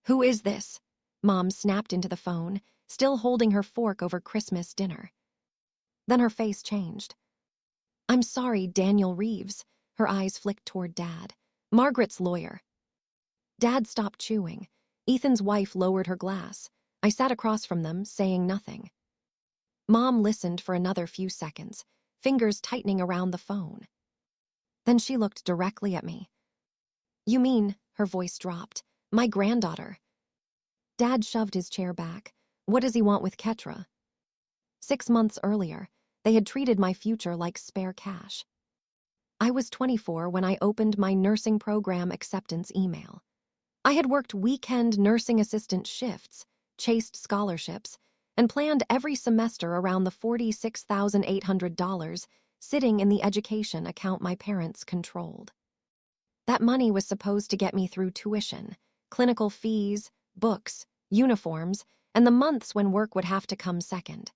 "Who is this?" Mom snapped into the phone, still holding her fork over Christmas dinner. Then her face changed. "I'm sorry, Daniel Reeves." Her eyes flicked toward Dad. "Margaret's lawyer." Dad stopped chewing. Ethan's wife lowered her glass. I sat across from them, saying nothing. Mom listened for another few seconds, fingers tightening around the phone. Then she looked directly at me. "You mean," her voice dropped, "my granddaughter?" Dad shoved his chair back. "What does he want with Ketra?" 6 months earlier, they had treated my future like spare cash. I was 24 when I opened my nursing program acceptance email. I had worked weekend nursing assistant shifts, chased scholarships, and planned every semester around the $46,800 sitting in the education account my parents controlled. That money was supposed to get me through tuition, clinical fees, books, uniforms, and the months when work would have to come second.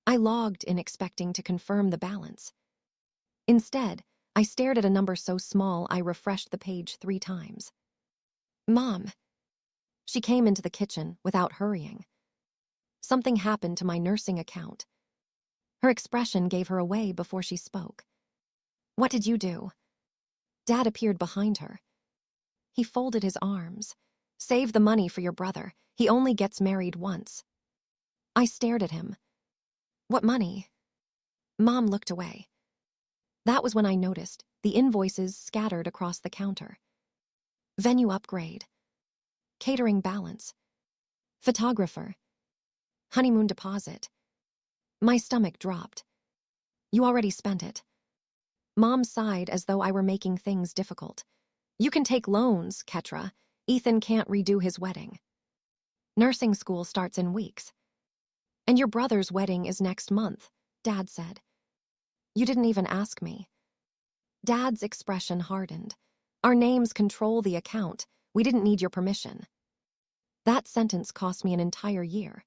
I logged in expecting to confirm the balance. Instead, I stared at a number so small I refreshed the page 3 times. "Mom." She came into the kitchen without hurrying. Something happened to my nursing account. Her expression gave her away before she spoke. "What did you do?" Dad appeared behind her. He folded his arms. "Save the money for your brother. He only gets married once." I stared at him. "What money?" Mom looked away. That was when I noticed the invoices scattered across the counter. Venue upgrade. Catering balance. Photographer. Honeymoon deposit. My stomach dropped. "You already spent it." Mom sighed as though I were making things difficult. "You can take loans, Ketra. Ethan can't redo his wedding. Nursing school starts in weeks. And your brother's wedding is next month," Dad said. "You didn't even ask me." Dad's expression hardened. "Our names control the account. We didn't need your permission." That sentence cost me an entire year.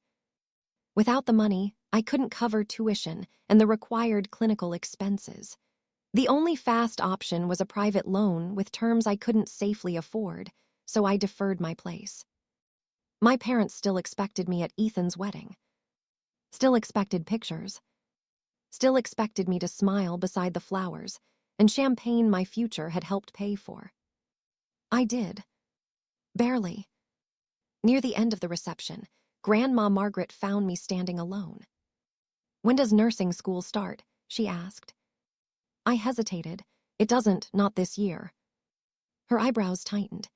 Without the money, I couldn't cover tuition and the required clinical expenses. The only fast option was a private loan with terms I couldn't safely afford, so I deferred my place. My parents still expected me at Ethan's wedding. Still expected pictures. Still expected me to smile beside the flowers and champagne my future had helped pay for. I did. Barely. Near the end of the reception, Grandma Margaret found me standing alone. "When does nursing school start?" she asked. I hesitated. "It doesn't, not this year." Her eyebrows tightened.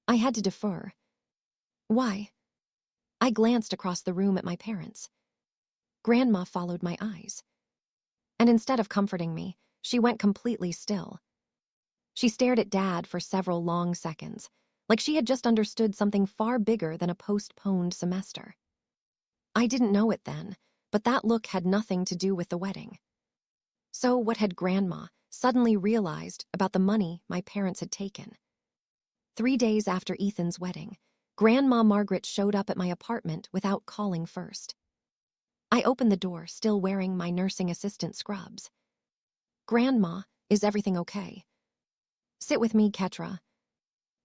I had to defer. "Why?" I glanced across the room at my parents. Grandma followed my eyes. And instead of comforting me, she went completely still. She stared at Dad for several long seconds, like she had just understood something far bigger than a postponed semester. I didn't know it then, but that look had nothing to do with the wedding. So what had Grandma suddenly realized about the money my parents had taken? 3 days after Ethan's wedding, Grandma Margaret showed up at my apartment without calling first. I opened the door, still wearing my nursing assistant scrubs. "Grandma, is everything okay?" "Sit with me, Ketra."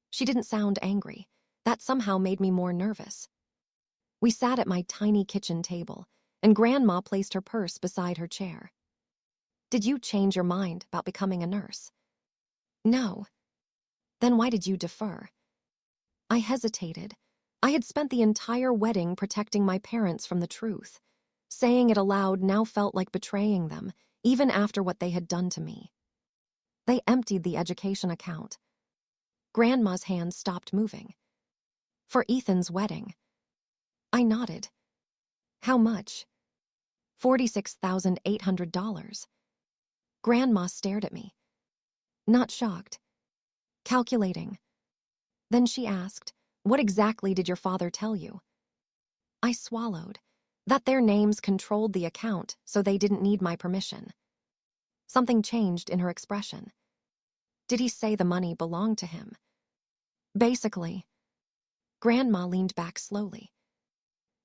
She didn't sound angry. That somehow made me more nervous. We sat at my tiny kitchen table, and Grandma placed her purse beside her chair. "Did you change your mind about becoming a nurse?" "No." "Then why did you defer?" I hesitated. I had spent the entire wedding protecting my parents from the truth. Saying it aloud now felt like betraying them, even after what they had done to me. They emptied the education account. Grandma's hands stopped moving. "For Ethan's wedding." I nodded. "How much?" $46,800. Grandma stared at me. Not shocked. Calculating. Then she asked, "What exactly did your father tell you?" I swallowed. That their names controlled the account, so they didn't need my permission. Something changed in her expression. "Did he say the money belonged to him?" "Basically." Grandma leaned back slowly.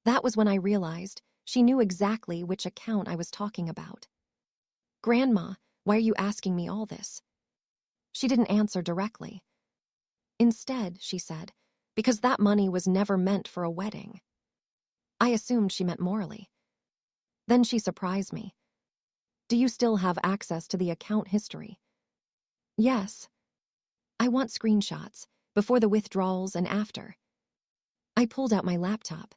That was when I realized she knew exactly which account I was talking about. "Grandma, why are you asking me all this?" She didn't answer directly. Instead, she said, because that money was never meant for a wedding. I assumed she meant morally. Then she surprised me. Do you still have access to the account history? Yes. I want screenshots, before the withdrawals and after. I pulled out my laptop.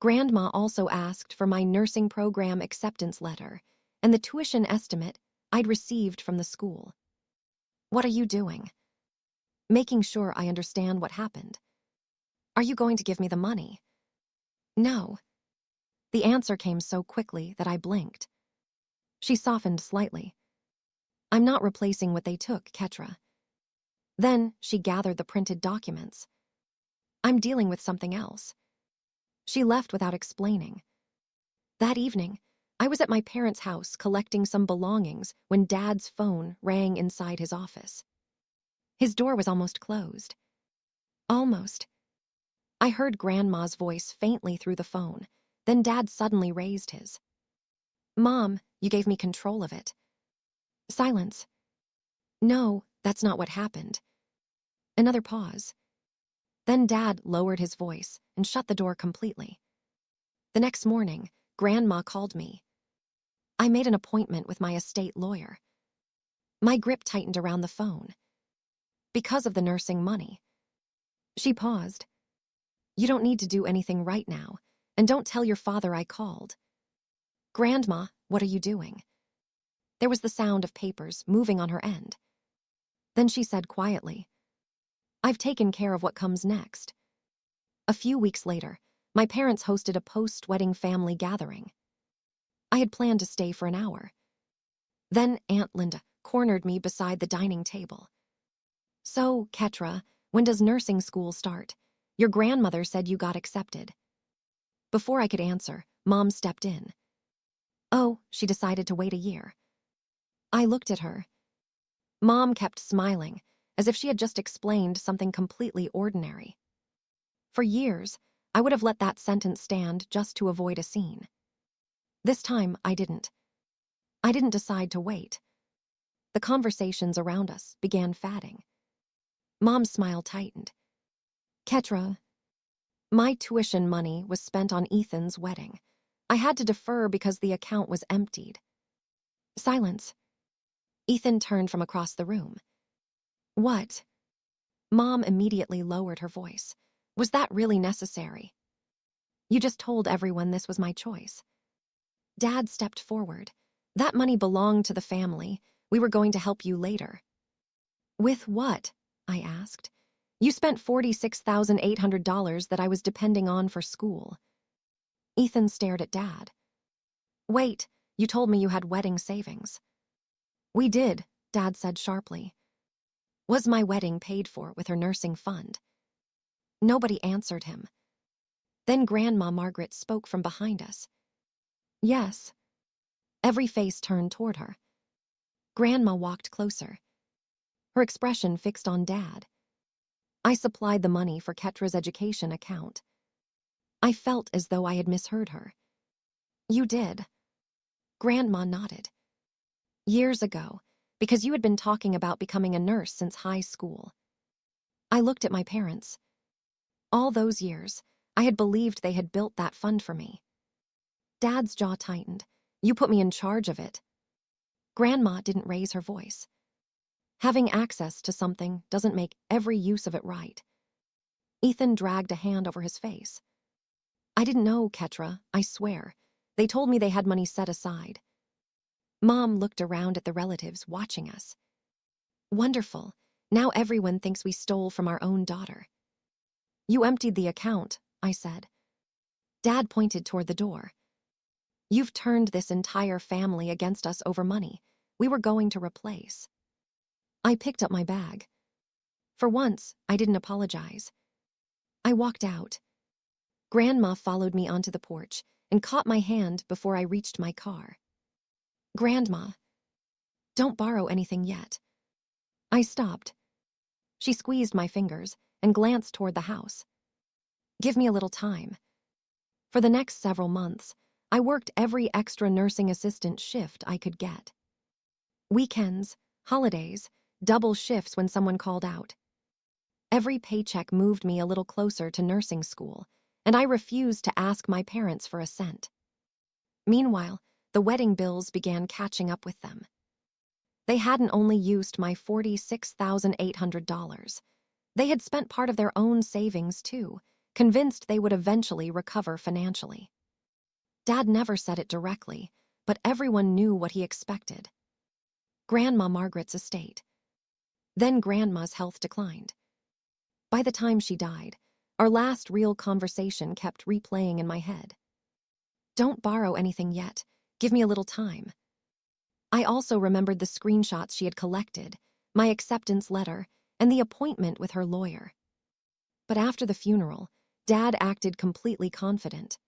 Grandma also asked for my nursing program acceptance letter and the tuition estimate I'd received from the school. What are you doing? Making sure I understand what happened. Are you going to give me the money? No. The answer came so quickly that I blinked. She softened slightly. I'm not replacing what they took, Ketra. Then she gathered the printed documents. I'm dealing with something else. She left without explaining. That evening, I was at my parents' house collecting some belongings when Dad's phone rang inside his office. His door was almost closed. Almost. I heard Grandma's voice faintly through the phone, then Dad suddenly raised his. Mom, you gave me control of it. Silence. No, that's not what happened. Another pause. Then Dad lowered his voice and shut the door completely. The next morning, Grandma called me. I made an appointment with my estate lawyer. My grip tightened around the phone. Because of the nursing money. She paused. You don't need to do anything right now, and don't tell your father I called. Grandma, what are you doing? There was the sound of papers moving on her end. Then she said quietly, I've taken care of what comes next. A few weeks later, my parents hosted a post-wedding family gathering. I had planned to stay for an hour. Then Aunt Linda cornered me beside the dining table. So, Ketra, when does nursing school start? Your grandmother said you got accepted. Before I could answer, Mom stepped in. Oh, she decided to wait a year. I looked at her. Mom kept smiling, as if she had just explained something completely ordinary. For years, I would have let that sentence stand just to avoid a scene. This time, I didn't. I didn't decide to wait. The conversations around us began fading. Mom's smile tightened. Ketra, my tuition money was spent on Ethan's wedding. I had to defer because the account was emptied. Silence. Ethan turned from across the room. What? Mom immediately lowered her voice. Was that really necessary? You just told everyone this was my choice. Dad stepped forward. That money belonged to the family. We were going to help you later. With what? I asked. You spent $46,800 that I was depending on for school. Ethan stared at Dad. Wait, you told me you had wedding savings. We did, Dad said sharply. Was my wedding paid for with her nursing fund? Nobody answered him. Then Grandma Margaret spoke from behind us. Yes. Every face turned toward her. Grandma walked closer. Her expression fixed on Dad. I supplied the money for Ketra's education account. I felt as though I had misheard her. You did. Grandma nodded. Years ago, because you had been talking about becoming a nurse since high school. I looked at my parents. All those years, I had believed they had built that fund for me. Dad's jaw tightened. You put me in charge of it. Grandma didn't raise her voice. Having access to something doesn't make every use of it right. Ethan dragged a hand over his face. I didn't know, Ketra, I swear. They told me they had money set aside. Mom looked around at the relatives watching us. Wonderful. Now everyone thinks we stole from our own daughter. You emptied the account, I said. Dad pointed toward the door. You've turned this entire family against us over money we were going to replace. I picked up my bag. For once, I didn't apologize. I walked out. Grandma followed me onto the porch and caught my hand before I reached my car. Grandma, don't borrow anything yet. I stopped. She squeezed my fingers and glanced toward the house. Give me a little time. For the next several months, I worked every extra nursing assistant shift I could get. Weekends, holidays, double shifts when someone called out. Every paycheck moved me a little closer to nursing school, and I refused to ask my parents for a cent. Meanwhile, the wedding bills began catching up with them. They hadn't only used my $46,800. They had spent part of their own savings, too, convinced they would eventually recover financially. Dad never said it directly, but everyone knew what he expected. Grandma Margaret's estate. Then Grandma's health declined. By the time she died, our last real conversation kept replaying in my head. Don't borrow anything yet. Give me a little time. I also remembered the screenshots she had collected, my acceptance letter, and the appointment with her lawyer. But after the funeral, Dad acted completely confident.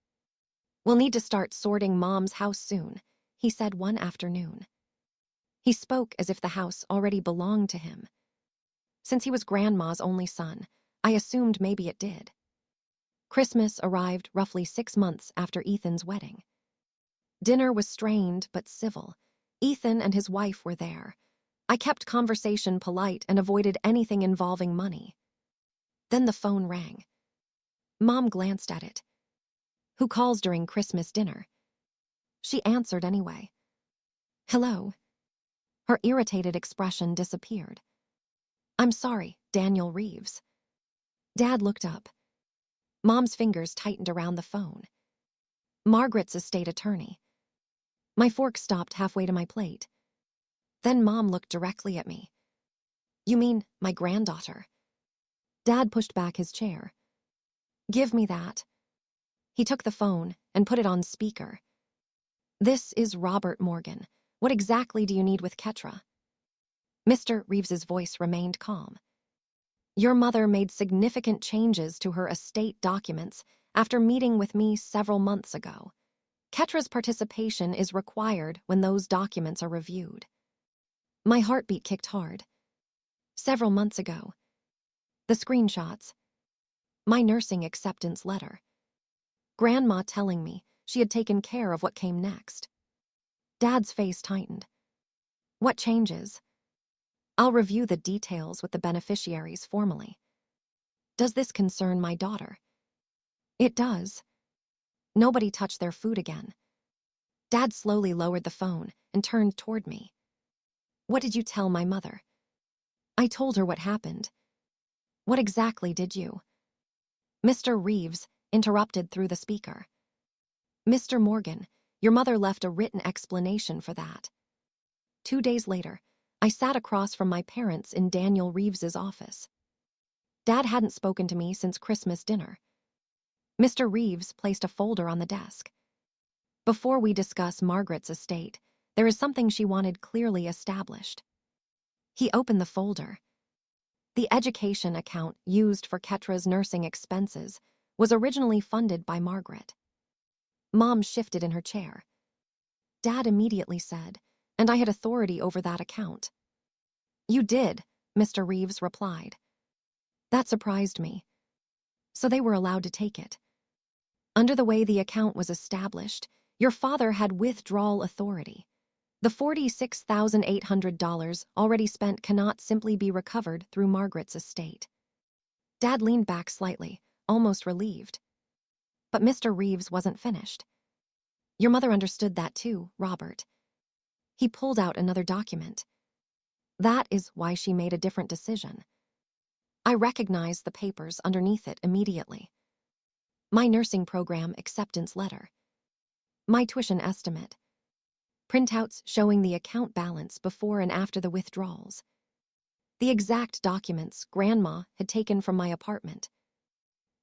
"We'll need to start sorting Mom's house soon," he said one afternoon. He spoke as if the house already belonged to him. Since he was Grandma's only son, I assumed maybe it did. Christmas arrived roughly 6 months after Ethan's wedding. Dinner was strained but civil. Ethan and his wife were there. I kept conversation polite and avoided anything involving money. Then the phone rang. Mom glanced at it. "Who calls during Christmas dinner?" She answered anyway. "Hello." Her irritated expression disappeared. "I'm sorry, Daniel Reeves." Dad looked up. Mom's fingers tightened around the phone. "Margaret's estate attorney." My fork stopped halfway to my plate. Then Mom looked directly at me. "You mean my granddaughter?" Dad pushed back his chair. "Give me that." He took the phone and put it on speaker. "This is Robert Morgan. What exactly do you need with Ketra?" Mr. Reeves's voice remained calm. "Your mother made significant changes to her estate documents after meeting with me several months ago. Ketra's participation is required when those documents are reviewed." My heartbeat kicked hard. Several months ago. The screenshots. My nursing acceptance letter. Grandma telling me she had taken care of what came next. Dad's face tightened. "What changes?" "I'll review the details with the beneficiaries formally." "Does this concern my daughter?" "It does." Nobody touched their food again. Dad slowly lowered the phone and turned toward me. "What did you tell my mother?" "I told her what happened." "What exactly did you?" Mr. Reeves interrupted through the speaker. "Mr. Morgan, your mother left a written explanation for that." 2 days later, I sat across from my parents in Daniel Reeves's office. Dad hadn't spoken to me since Christmas dinner. Mr. Reeves placed a folder on the desk. "Before we discuss Margaret's estate, there is something she wanted clearly established." He opened the folder. The education account used for Ketra's nursing expenses was originally funded by Margaret. Mom shifted in her chair. Dad immediately said, "And I had authority over that account." "You did," Mr. Reeves replied. That surprised me. So they were allowed to take it. Under the way the account was established, your father had withdrawal authority. The $46,800 already spent cannot simply be recovered through Margaret's estate. Dad leaned back slightly, almost relieved. But Mr. Reeves wasn't finished. "Your mother understood that too, Robert." He pulled out another document. "That is why she made a different decision." I recognized the papers underneath it immediately. My nursing program acceptance letter. My tuition estimate. Printouts showing the account balance before and after the withdrawals. The exact documents Grandma had taken from my apartment.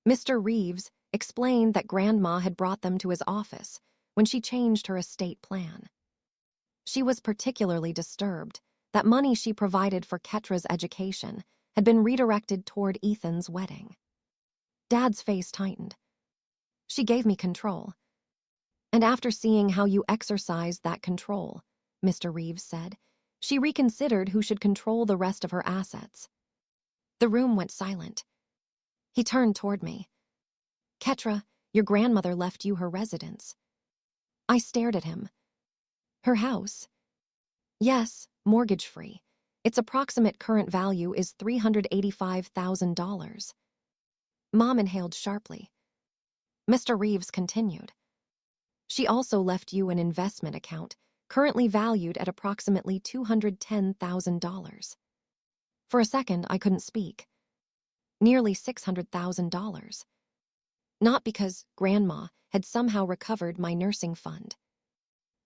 Mr. Reeves explained that Grandma had brought them to his office when she changed her estate plan. She was particularly disturbed that money she provided for Ketra's education had been redirected toward Ethan's wedding. Dad's face tightened. "She gave me control. And after seeing how you exercised that control," Mr. Reeves said, "she reconsidered who should control the rest of her assets." The room went silent. He turned toward me. "Ketra, your grandmother left you her residence." I stared at him. "Her house?" "Yes, mortgage-free. Its approximate current value is $385,000. Mom inhaled sharply. Mr. Reeves continued. She also left you an investment account, currently valued at approximately $210,000. For a second, I couldn't speak. Nearly $600,000. Not because Grandma had somehow recovered my nursing fund.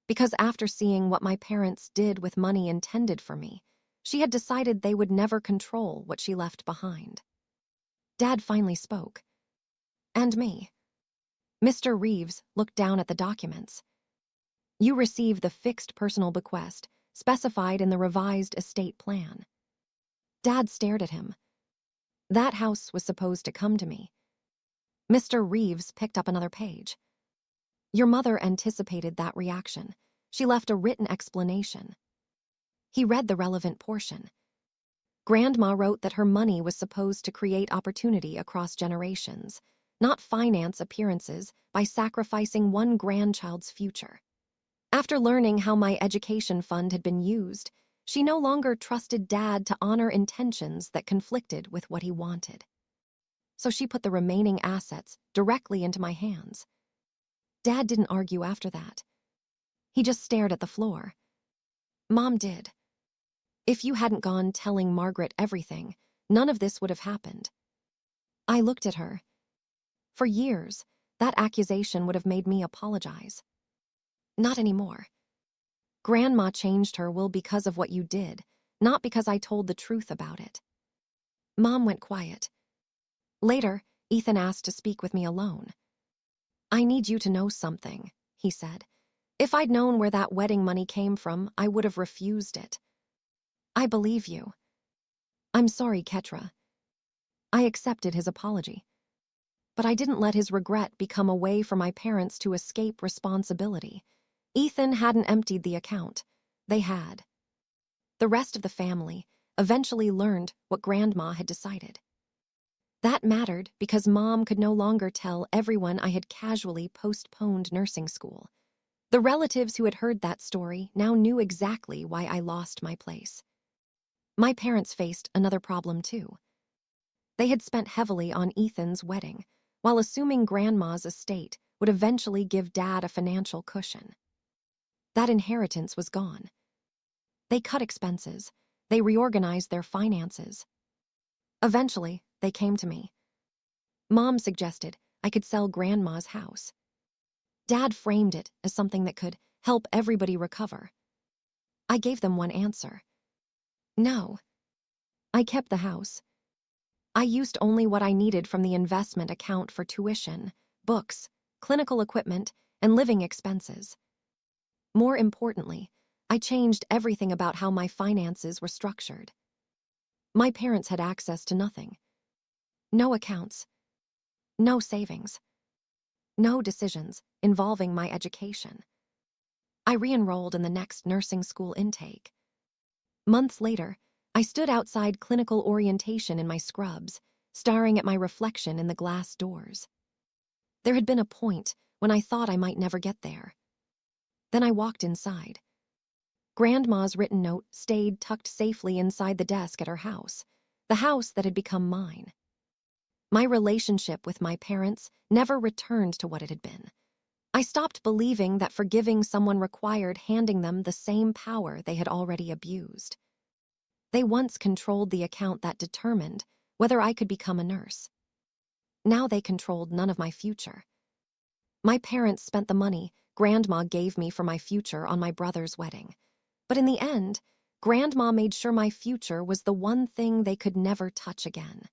Because after seeing what my parents did with money intended for me, she had decided they would never control what she left behind. Dad finally spoke. And me. Mr. Reeves looked down at the documents. You receive the fixed personal bequest specified in the revised estate plan. Dad stared at him. That house was supposed to come to me. Mr. Reeves picked up another page. Your mother anticipated that reaction. She left a written explanation. He read the relevant portion. Grandma wrote that her money was supposed to create opportunity across generations, not finance appearances by sacrificing one grandchild's future. After learning how my education fund had been used, she no longer trusted Dad to honor intentions that conflicted with what he wanted. So she put the remaining assets directly into my hands. Dad didn't argue after that. He just stared at the floor. Mom did. If you hadn't gone telling Margaret everything, none of this would have happened. I looked at her. For years, that accusation would have made me apologize. Not anymore. Grandma changed her will because of what you did, not because I told the truth about it. Mom went quiet. Later, Ethan asked to speak with me alone. I need you to know something, he said. If I'd known where that wedding money came from, I would have refused it. I believe you. I'm sorry, Ketra. I accepted his apology. But I didn't let his regret become a way for my parents to escape responsibility. Ethan hadn't emptied the account. They had. The rest of the family eventually learned what Grandma had decided. That mattered because Mom could no longer tell everyone I had casually postponed nursing school. The relatives who had heard that story now knew exactly why I lost my place. My parents faced another problem too. They had spent heavily on Ethan's wedding, while assuming Grandma's estate would eventually give Dad a financial cushion. That inheritance was gone. They cut expenses. They reorganized their finances. Eventually, they came to me. Mom suggested I could sell Grandma's house. Dad framed it as something that could help everybody recover. I gave them one answer. No. I kept the house. I used only what I needed from the investment account for tuition, books, clinical equipment, and living expenses. More importantly, I changed everything about how my finances were structured. My parents had access to nothing. No accounts. No savings. No decisions involving my education. I re-enrolled in the next nursing school intake. Months later, I stood outside clinical orientation in my scrubs, staring at my reflection in the glass doors. There had been a point when I thought I might never get there. Then I walked inside. Grandma's written note stayed tucked safely inside the desk at her house, the house that had become mine. My relationship with my parents never returned to what it had been. I stopped believing that forgiving someone required handing them the same power they had already abused. They once controlled the account that determined whether I could become a nurse. Now they controlled none of my future. My parents spent the money Grandma gave me for my future on my brother's wedding. But in the end, Grandma made sure my future was the one thing they could never touch again.